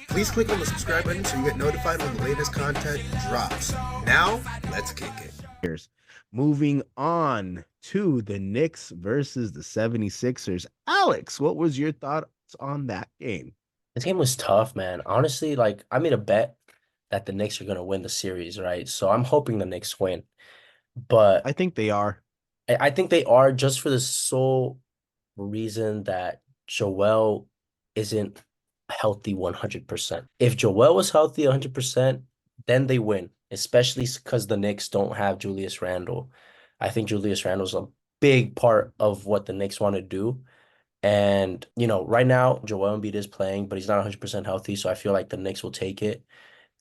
Please click on the subscribe button so you get notified when the latest content drops. Now, let's kick it. Here's moving on to the Knicks versus the 76ers. Alex, what was your thoughts on that game? This game was tough, man. Honestly, like I made a bet that the Knicks are gonna win the series, right? So I'm hoping the Knicks win. But I think they are. I think they are just for the sole reason that Joel isn't healthy 100%. If Joel was healthy 100%, then they win, especially because the Knicks don't have Julius Randle. I think Julius Randle's a big part of what the Knicks want to do. And, right now, Joel Embiid is playing, but he's not 100% healthy. So I feel like the Knicks will take it.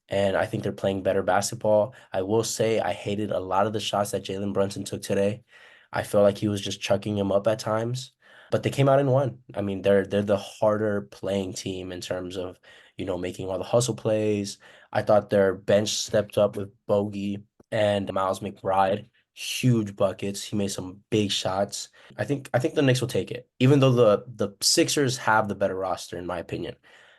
And I think they're playing better basketball. I will say I hated a lot of the shots that Jalen Brunson took today. I feel like he was just chucking him up at times, but they came out and won. I mean, they're the harder playing team in terms of, making all the hustle plays. I thought their bench stepped up with Bogey and Miles McBride, huge buckets. He made some big shots. I think the Knicks will take it, even though the Sixers have the better roster, in my opinion.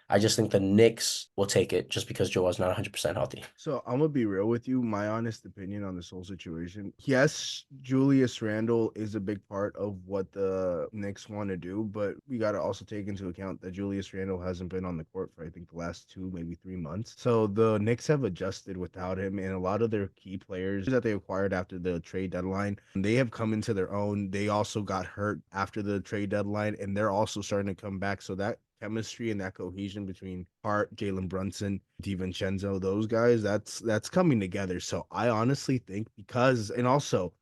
I just think the Knicks will take it just because Joel's not 100% healthy. So I'm gonna be real with you. My honest opinion on this whole situation. Yes, Julius Randle is a big part of what the Knicks want to do, but we got to also take into account that Julius Randle hasn't been on the court for I think the last 2, maybe 3 months. So the Knicks have adjusted without him, and a lot of their key players that they acquired after the trade deadline, they have come into their own. They also got hurt after the trade deadline, and they're also starting to come back. So that chemistry and that cohesion between Hart, Jalen Brunson, DiVincenzo, those guys, that's coming together. So I honestly think because and also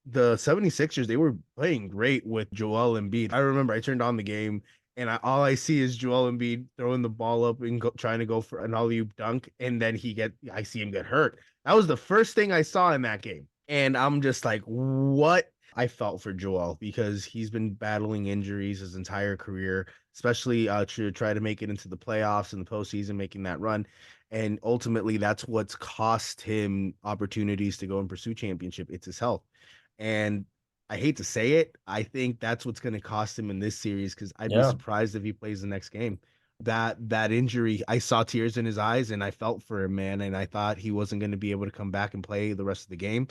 the 76ers, they were playing great with Joel Embiid. I remember I turned on the game and all I see is Joel Embiid throwing the ball up and trying to go for an alley-oop dunk, and then I see him get hurt. That was the first thing I saw in that game. And I'm just like, what? I felt for Joel because he's been battling injuries his entire career, especially to try to make it into the playoffs and the postseason, making that run. And ultimately, that's what's cost him opportunities to go and pursue championship. It's his health. And I hate to say it, I think that's what's going to cost him in this series because I'd be Yeah. surprised if he plays the next game. That injury, I saw tears in his eyes and I felt for him, man. And I thought he wasn't going to be able to come back and play the rest of the game.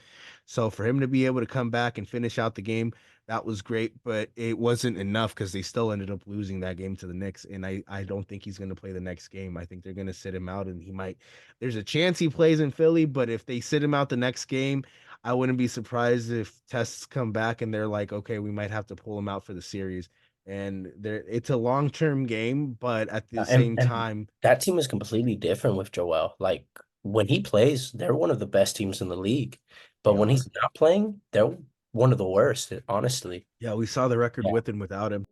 So for him to be able to come back and finish out the game, that was great, but it wasn't enough because they still ended up losing that game to the Knicks. And I don't think he's going to play the next game. I think they're going to sit him out and he might, there's a chance he plays in Philly, but if they sit him out the next game, I wouldn't be surprised if tests come back and they're like, okay, we might have to pull him out for the series. And it's a long-term game, but at the And same and time, that team is completely different with Joel. Like when he plays, they're one of the best teams in the league. But they when are. he's not playing, they're one of the worst, honestly. Yeah, we saw the record Yeah. with and without him.